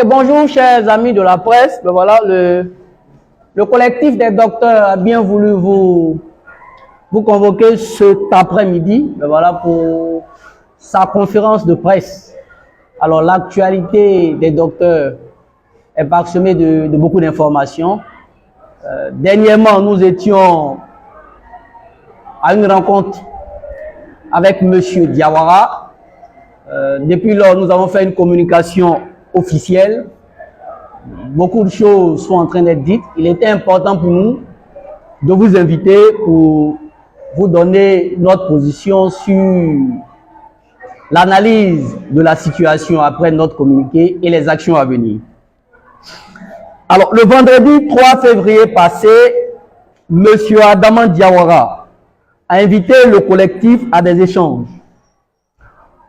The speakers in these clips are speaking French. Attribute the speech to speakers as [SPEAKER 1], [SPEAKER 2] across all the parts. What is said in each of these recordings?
[SPEAKER 1] bonjour chers amis de la presse. Ben voilà, le collectif des docteurs a bien voulu vous convoquer cet après-midi, ben voilà, pour sa conférence de presse. Alors l'actualité des docteurs est parsemée de beaucoup d'informations. Dernièrement, nous étions à une rencontre avec Monsieur Diawara. Depuis lors, nous avons fait une communication officielle. Beaucoup de choses sont en train d'être dites. Il était important pour nous de vous inviter pour vous donner notre position sur l'analyse de la situation après notre communiqué et les actions à venir. Alors, le vendredi 3 février passé, M. Adama Diawara a invité le collectif à des échanges.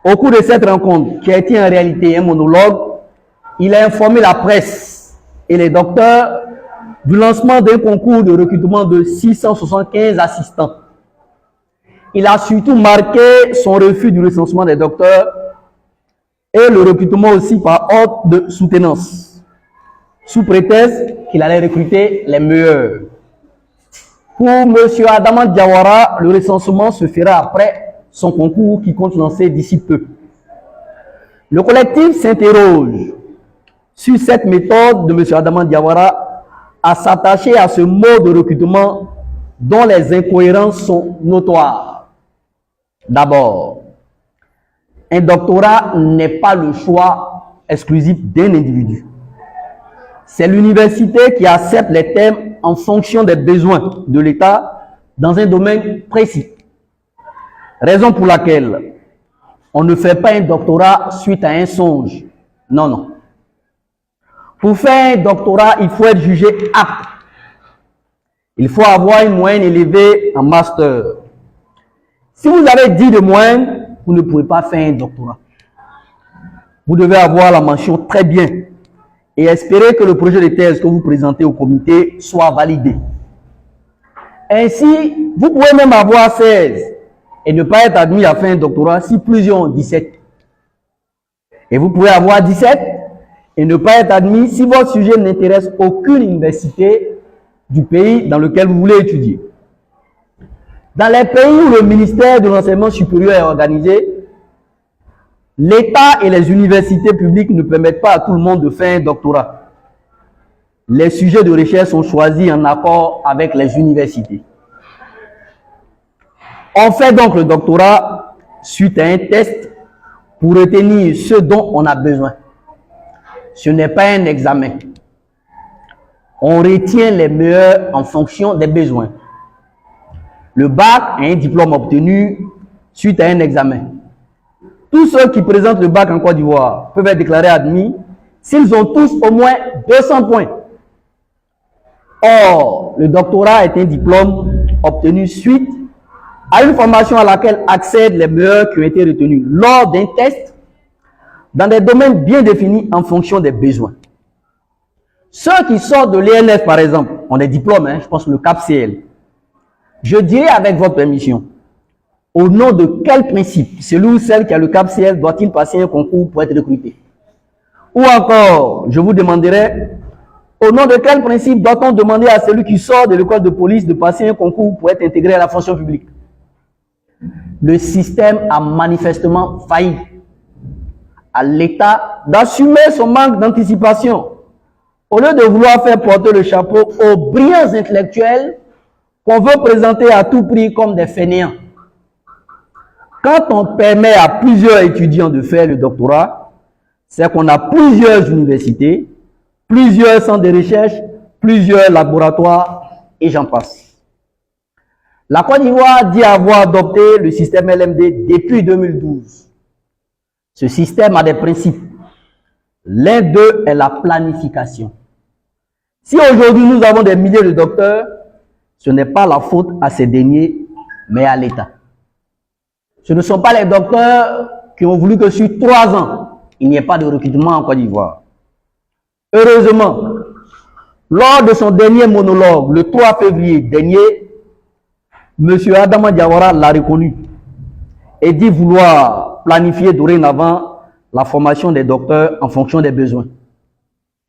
[SPEAKER 1] Au cours de cette rencontre, qui a été en réalité un monologue, il a informé la presse et les docteurs du lancement d'un concours de recrutement de 675 assistants. Il a surtout marqué son refus du recensement des docteurs et le recrutement aussi par ordre de soutenance, sous prétexte qu'il allait recruter les meilleurs. Pour M. Adama Diawara, le recensement se fera après son concours qui compte lancer d'ici peu. Le collectif s'interroge sur cette méthode de M. Adama Diawara à s'attacher à ce mode de recrutement dont les incohérences sont notoires. D'abord, un doctorat n'est pas le choix exclusif d'un individu. C'est l'université qui accepte les thèmes en fonction des besoins de l'État dans un domaine précis. Raison pour laquelle on ne fait pas un doctorat suite à un songe. Non, non. Pour faire un doctorat, il faut être jugé apte. Il faut avoir une moyenne élevée en master. Si vous avez 10 de moyenne, vous ne pouvez pas faire un doctorat. Vous devez avoir la mention très bien et espérer que le projet de thèse que vous présentez au comité soit validé. Ainsi, vous pouvez même avoir 16 et ne pas être admis à faire un doctorat si plusieurs ont 17. Et vous pouvez avoir 17 et ne pas être admis si votre sujet n'intéresse aucune université du pays dans lequel vous voulez étudier. Dans les pays où le ministère de l'enseignement supérieur est organisé, l'État et les universités publiques ne permettent pas à tout le monde de faire un doctorat. Les sujets de recherche sont choisis en accord avec les universités. On fait donc le doctorat suite à un test pour retenir ce dont on a besoin. Ce n'est pas un examen. On retient les meilleurs en fonction des besoins. Le bac est un diplôme obtenu suite à un examen. Tous ceux qui présentent le bac en Côte d'Ivoire peuvent être déclarés admis s'ils ont tous au moins 200 points. Or, le doctorat est un diplôme obtenu suite à une formation à laquelle accèdent les meilleurs qui ont été retenus lors d'un test dans des domaines bien définis en fonction des besoins. Ceux qui sortent de l'ENF, par exemple, ont des diplômes, je pense le CAPCL. Je dirais avec votre permission, au nom de quel principe celui ou celle qui a le CAPCL doit-il passer un concours pour être recruté? Ou encore, je vous demanderai, au nom de quel principe doit-on demander à celui qui sort de l'école de police de passer un concours pour être intégré à la fonction publique? Le système a manifestement failli. À l'État d'assumer son manque d'anticipation. Au lieu de vouloir faire porter le chapeau aux brillants intellectuels qu'on veut présenter à tout prix comme des fainéants. Quand on permet à plusieurs étudiants de faire le doctorat, c'est qu'on a plusieurs universités, plusieurs centres de recherche, plusieurs laboratoires et j'en passe. La Côte d'Ivoire dit avoir adopté le système LMD depuis 2012. Ce système a des principes. L'un d'eux est la planification. Si aujourd'hui nous avons des milliers de docteurs, ce n'est pas la faute à ces derniers, mais à l'État. Ce ne sont pas les docteurs qui ont voulu que sur 3 ans, il n'y ait pas de recrutement en Côte d'Ivoire. Heureusement, lors de son dernier monologue, le 3 février dernier, M. Adama Diawara l'a reconnu et dit vouloir planifier dorénavant la formation des docteurs en fonction des besoins.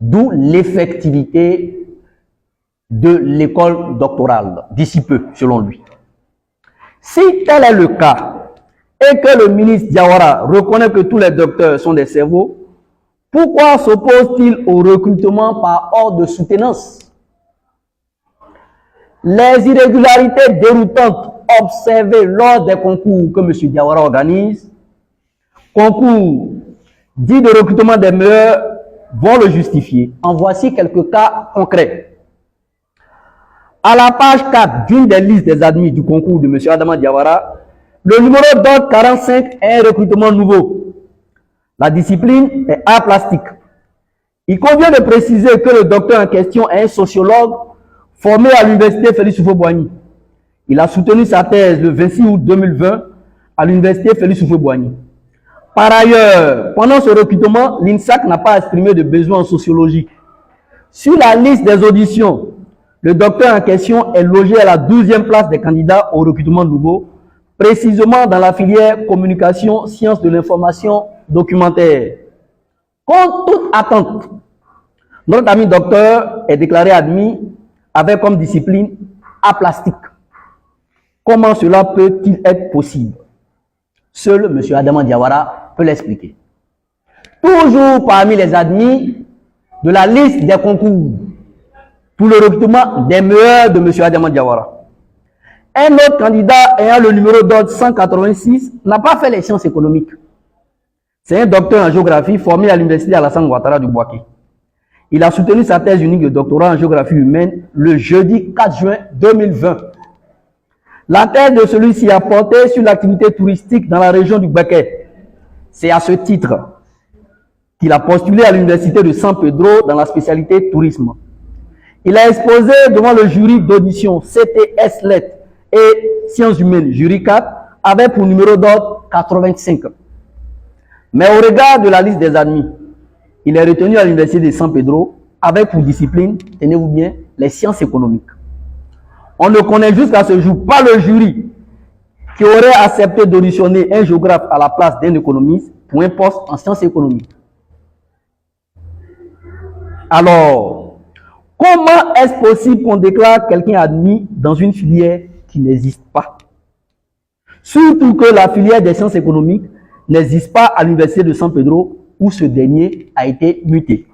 [SPEAKER 1] d'où l'effectivité de l'école doctorale, d'ici peu, selon lui. Si tel est le cas, et que le ministre Diawara reconnaît que tous les docteurs sont des cerveaux, pourquoi s'oppose-t-il au recrutement par ordre de soutenance? Les irrégularités déroutantes observées lors des concours que M. Diawara organise, concours dits de recrutement des meilleurs, vont le justifier. En voici quelques cas concrets. À la page 4 d'une des listes des admis du concours de M. Adama Diawara, le numéro d'ordre 45 est un recrutement nouveau. La discipline est art plastique. Il convient de préciser que le docteur en question est un sociologue formé à l'université Félix Houphouët-Boigny. Il a soutenu sa thèse le 26 août 2020 à l'université Félix Houphouët-Boigny. Par ailleurs, pendant ce recrutement, l'INSAC n'a pas exprimé de besoin en sociologie. Sur la liste des auditions, le docteur en question est logé à la 12e place des candidats au recrutement nouveau, précisément dans la filière communication, sciences de l'information, documentaire. Contre toute attente, notre ami docteur est déclaré admis avec comme discipline art plastique. Comment cela peut-il être possible? Seul M. Adama Diawara peut l'expliquer. Toujours parmi les admis de la liste des concours pour le recrutement des meilleurs de M. Adama Diawara, un autre candidat ayant le numéro d'ordre 186 n'a pas fait les sciences économiques. C'est un docteur en géographie formé à l'université Alassane Ouattara du Bouaké. Il a soutenu sa thèse unique de doctorat en géographie humaine le jeudi 4 juin 2020. La thèse de celui-ci a porté sur l'activité touristique dans la région du Bouaké. C'est à ce titre qu'il a postulé à l'université de San Pedro dans la spécialité tourisme. Il a exposé devant le jury d'audition CTS Lettres et Sciences humaines, jury 4, avec pour numéro d'ordre 85. Mais au regard de la liste des admis, il est retenu à l'université de San Pedro avec pour discipline, tenez-vous bien, les sciences économiques. On ne connaît jusqu'à ce jour pas le jury qui aurait accepté d'auditionner un géographe à la place d'un économiste pour un poste en sciences économiques. Alors, comment est-ce possible qu'on déclare quelqu'un admis dans une filière qui n'existe pas? Surtout que la filière des sciences économiques n'existe pas à l'université de San Pedro où ce dernier a été muté.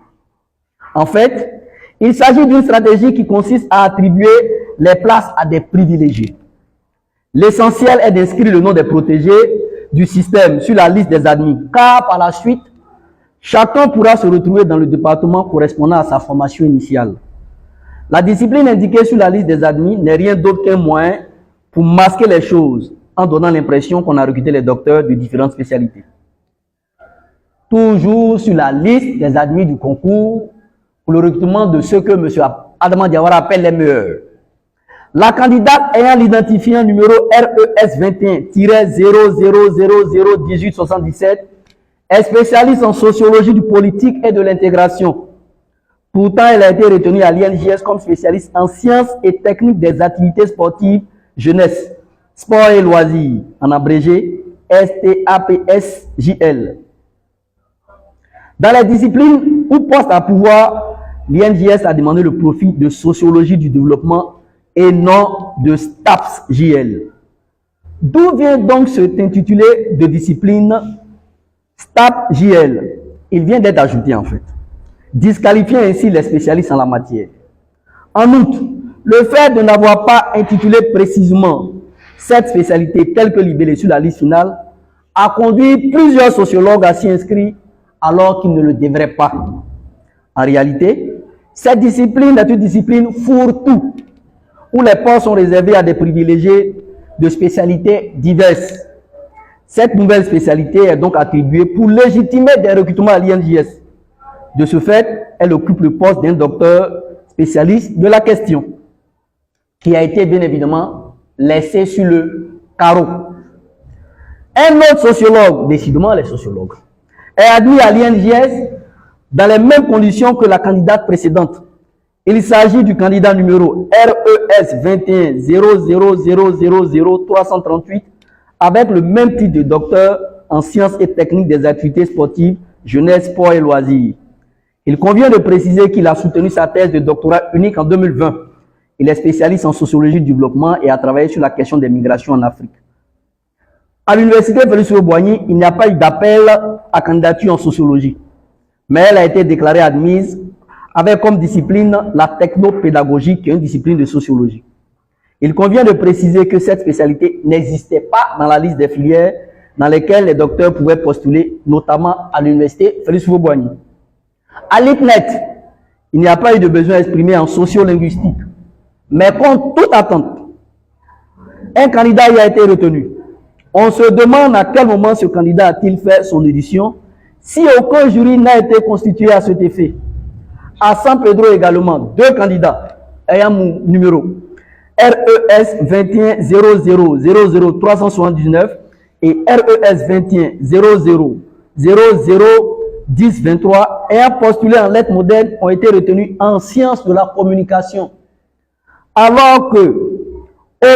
[SPEAKER 1] En fait, il s'agit d'une stratégie qui consiste à attribuer les places à des privilégiés. L'essentiel est d'inscrire le nom des protégés du système sur la liste des admis, car par la suite, chacun pourra se retrouver dans le département correspondant à sa formation initiale. La discipline indiquée sur la liste des admis n'est rien d'autre qu'un moyen pour masquer les choses en donnant l'impression qu'on a recruté les docteurs de différentes spécialités. Toujours sur la liste des admis du concours pour le recrutement de ceux que M. Adama Diawara appelle les meilleurs. La candidate ayant l'identifiant numéro RES 21-00001877 est spécialiste en sociologie du politique et de l'intégration. Pourtant, elle a été retenue à l'INJS comme spécialiste en sciences et techniques des activités sportives jeunesse, sport et loisirs, en abrégé STAPSJL. Dans les disciplines ou postes à pouvoir, l'INJS a demandé le profil de sociologie du développement et non de STAPSJL. D'où vient donc cet intitulé de discipline STAPSJL? Il vient d'être ajouté en fait, disqualifiant ainsi les spécialistes en la matière. En outre, le fait de n'avoir pas intitulé précisément cette spécialité telle que libellée sur la liste finale a conduit plusieurs sociologues à s'y inscrire alors qu'ils ne le devraient pas. En réalité, cette discipline est une discipline fourre-tout, où les postes sont réservés à des privilégiés de spécialités diverses. Cette nouvelle spécialité est donc attribuée pour légitimer des recrutements à l'INJS. De ce fait, elle occupe le poste d'un docteur spécialiste de la question, qui a été bien évidemment laissé sur le carreau. Un autre sociologue, décidément les sociologues, est admis à l'INJS dans les mêmes conditions que la candidate précédente. Il s'agit du candidat numéro RES 21-00000338 avec le même titre de docteur en sciences et techniques des activités sportives, jeunesse, sport et loisirs. Il convient de préciser qu'il a soutenu sa thèse de doctorat unique en 2020. Il est spécialiste en sociologie du développement et a travaillé sur la question des migrations en Afrique. À l'université Félix Houphouët-Boigny, il n'y a pas eu d'appel à candidature en sociologie, mais elle a été déclarée admise avec comme discipline la technopédagogie, qui est une discipline de sociologie. Il convient de préciser que cette spécialité n'existait pas dans la liste des filières dans lesquelles les docteurs pouvaient postuler, notamment à l'université Félix Houphouët-Boigny. À l'IPNET, il n'y a pas eu de besoin exprimé en sociolinguistique, mais contre toute attente, un candidat y a été retenu. On se demande à quel moment ce candidat a-t-il fait son audition, si aucun jury n'a été constitué à cet effet. À San Pedro également, 2 candidats ayant mon numéro RES 21 00 00 379 et RES 21 00 00 10 23 ayant postulé en lettres modernes ont été retenus en sciences de la communication, alors que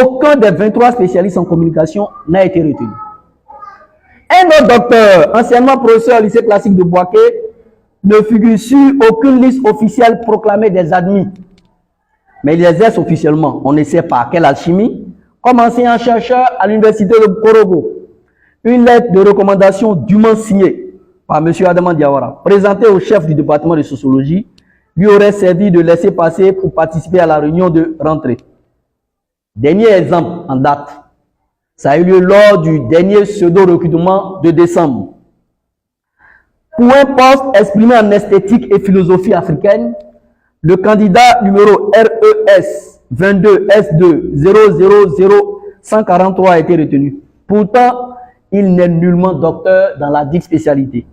[SPEAKER 1] aucun des 23 spécialistes en communication n'a été retenu. Un autre docteur, anciennement professeur au lycée classique de Bouaké, ne figure sur aucune liste officielle proclamée des admis. Mais il exerce officiellement, on ne sait pas quelle alchimie, comme enseignant-chercheur à l'université de Korogo. Une lettre de recommandation dûment signée par M. Adama Diawara, présentée au chef du département de sociologie, lui aurait servi de laisser passer pour participer à la réunion de rentrée. Dernier exemple en date, ça a eu lieu lors du dernier pseudo-recrutement de décembre. Pour un poste exprimé en esthétique et philosophie africaine, le candidat numéro RES 22 S2 000 143 a été retenu. Pourtant, il n'est nullement docteur dans la dite spécialité.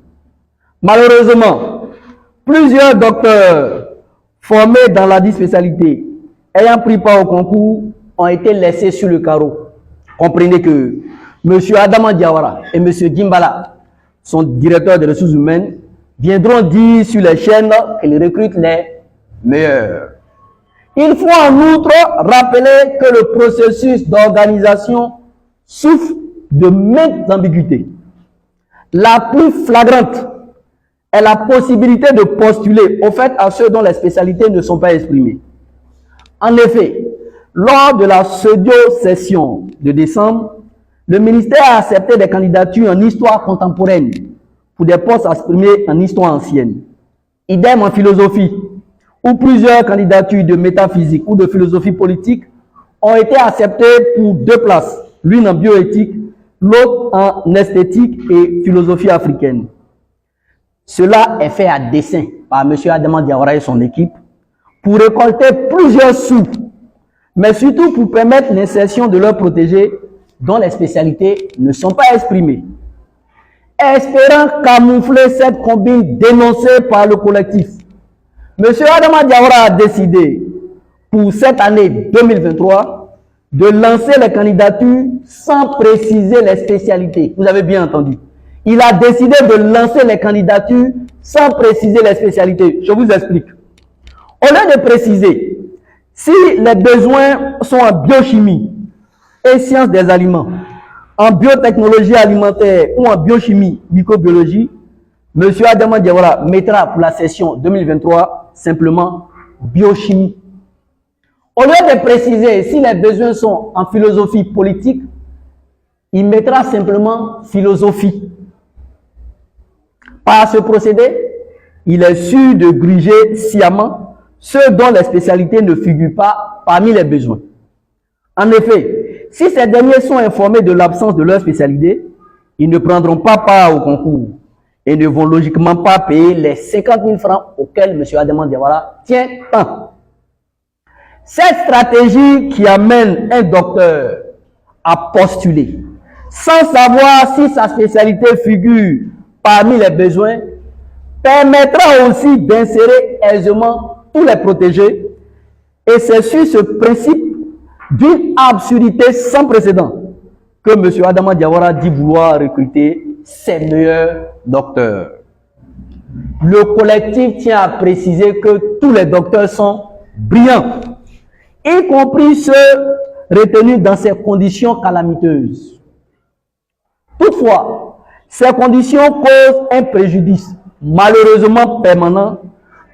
[SPEAKER 1] Malheureusement, plusieurs docteurs formés dans la dite spécialité ayant pris part au concours ont été laissés sur le carreau. Comprenez que M. Adama Diawara et M. Gimbala, son directeur des ressources humaines, viendront dire sur les chaînes qu'ils recrutent les meilleurs. Il faut en outre rappeler que le processus d'organisation souffre de maintes ambiguïtés. La plus flagrante est la possibilité de postuler au fait à ceux dont les spécialités ne sont pas exprimées. En effet, lors de la pseudo-session de décembre, le ministère a accepté des candidatures en histoire contemporaine pour des postes exprimés en histoire ancienne. Idem en philosophie, où plusieurs candidatures de métaphysique ou de philosophie politique ont été acceptées pour 2 places, l'une en bioéthique, l'autre en esthétique et philosophie africaine. Cela est fait à dessein par M. Adama Diawara et son équipe pour récolter plusieurs sous, mais surtout pour permettre l'insertion de leurs protégés dont les spécialités ne sont pas exprimées. Espérant camoufler cette combine dénoncée par le collectif, M. Adama Diawara a décidé pour cette année 2023 de lancer les candidatures sans préciser les spécialités. Vous avez bien entendu. Il a décidé de lancer les candidatures sans préciser les spécialités. Je vous explique. Au lieu de préciser si les besoins sont en biochimie et sciences des aliments, en biotechnologie alimentaire ou en biochimie, microbiologie, M. Adama Diawara mettra pour la session 2023 simplement biochimie. Au lieu de préciser si les besoins sont en philosophie politique, il mettra simplement philosophie. Par ce procédé, il est sûr de gruger sciemment ceux dont les spécialités ne figurent pas parmi les besoins. En effet, si ces derniers sont informés de l'absence de leur spécialité, ils ne prendront pas part au concours et ne vont logiquement pas payer les 50 000 francs auxquels M. Adama Diawara tient tant. Cette stratégie qui amène un docteur à postuler sans savoir si sa spécialité figure parmi les besoins permettra aussi d'insérer aisément tous les protégés, et c'est sur ce principe d'une absurdité sans précédent que M. Adama Diawara dit vouloir recruter ses meilleurs docteurs. Le collectif tient à préciser que tous les docteurs sont brillants, y compris ceux retenus dans ces conditions calamiteuses. Toutefois, ces conditions causent un préjudice malheureusement permanent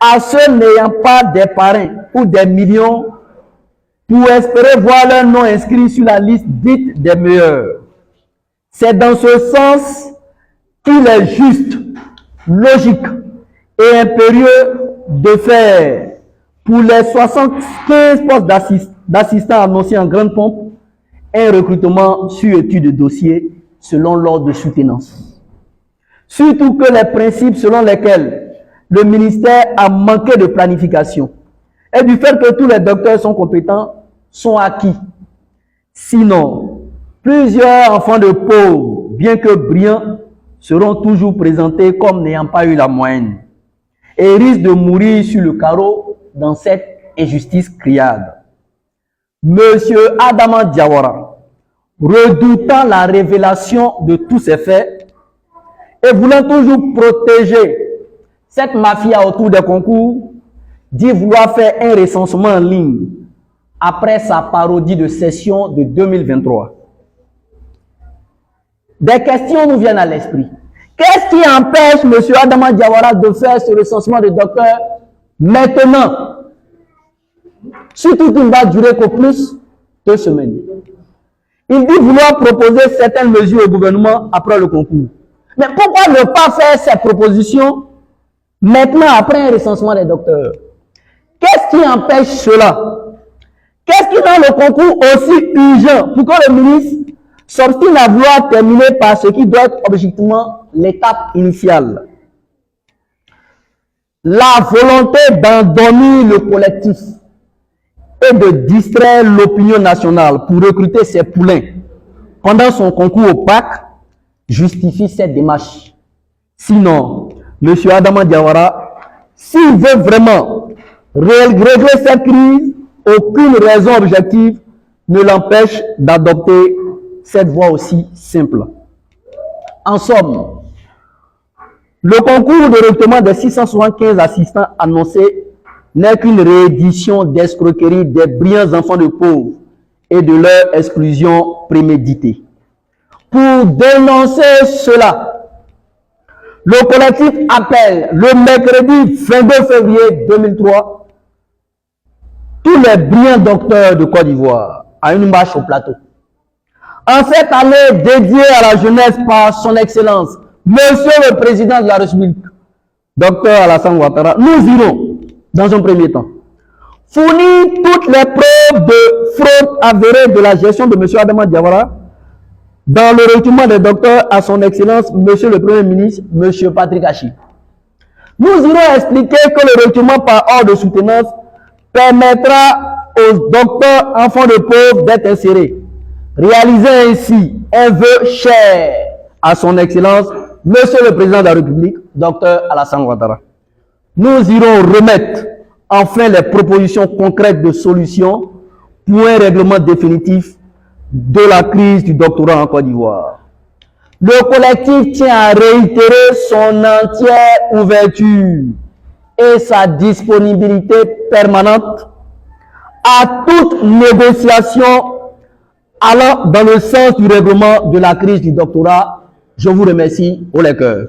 [SPEAKER 1] à ceux n'ayant pas des parrains ou des millions pour espérer voir leur nom inscrit sur la liste dite des meilleurs. C'est dans ce sens qu'il est juste, logique et impérieux de faire pour les 75 postes d'assistants annoncés en grande pompe un recrutement sur étude de dossier selon l'ordre de soutenance. Surtout que les principes selon lesquels le ministère a manqué de planification et du fait que tous les docteurs sont compétents sont acquis. Sinon, plusieurs enfants de pauvres, bien que brillants, seront toujours présentés comme n'ayant pas eu la moyenne et risquent de mourir sur le carreau dans cette injustice criarde. Monsieur Adama Diawara, redoutant la révélation de tous ces faits et voulant toujours protéger cette mafia autour des concours, dit vouloir faire un recensement en ligne après sa parodie de session de 2023. Des questions nous viennent à l'esprit. Qu'est-ce qui empêche M. Adama Diawara de faire ce recensement de docteurs maintenant? Surtout qu'il ne va durer qu'au plus 2 semaines. Il dit vouloir proposer certaines mesures au gouvernement après le concours. Mais pourquoi ne pas faire ces propositions maintenant après un recensement des docteurs? Qu'est-ce qui empêche cela? Qu'est-ce qui rend le concours aussi urgent pour que le ministre s'obstine à vouloir terminer par ce qui doit être objectivement l'étape initiale? La volonté d'endormir le collectif et de distraire l'opinion nationale pour recruter ses poulains pendant son concours opaque justifie cette démarche. Sinon, M. Adama Diawara, s'il veut vraiment régler cette crise, aucune raison objective ne l'empêche d'adopter cette voie aussi simple. En somme, le concours de recrutement des 675 assistants annoncés n'est qu'une réédition d'escroquerie des brillants enfants de pauvres et de leur exclusion préméditée. Pour dénoncer cela, le collectif appelle le mercredi 22 février 2003 tous les brillants docteurs de Côte d'Ivoire à une marche au plateau. En cette année dédiée à la jeunesse par son excellence, Monsieur le Président de la République, Dr Alassane Ouattara, nous irons, dans un premier temps, fournir toutes les preuves de fraude avérée de la gestion de M. Adama Diawara dans le recrutement des docteurs à son excellence, Monsieur le Premier ministre, M. Patrick Achi. Nous irons expliquer que le recrutement par ordre de soutenance permettra aux docteurs enfants de pauvres d'être insérés, réalisant ainsi un vœu cher à son excellence, Monsieur le Président de la République, Dr Alassane Ouattara. Nous irons remettre enfin les propositions concrètes de solutions pour un règlement définitif de la crise du doctorat en Côte d'Ivoire. Le collectif tient à réitérer son entière ouverture et sa disponibilité permanente à toute négociation allant dans le sens du règlement de la crise du doctorat. Je vous remercie au lecteur.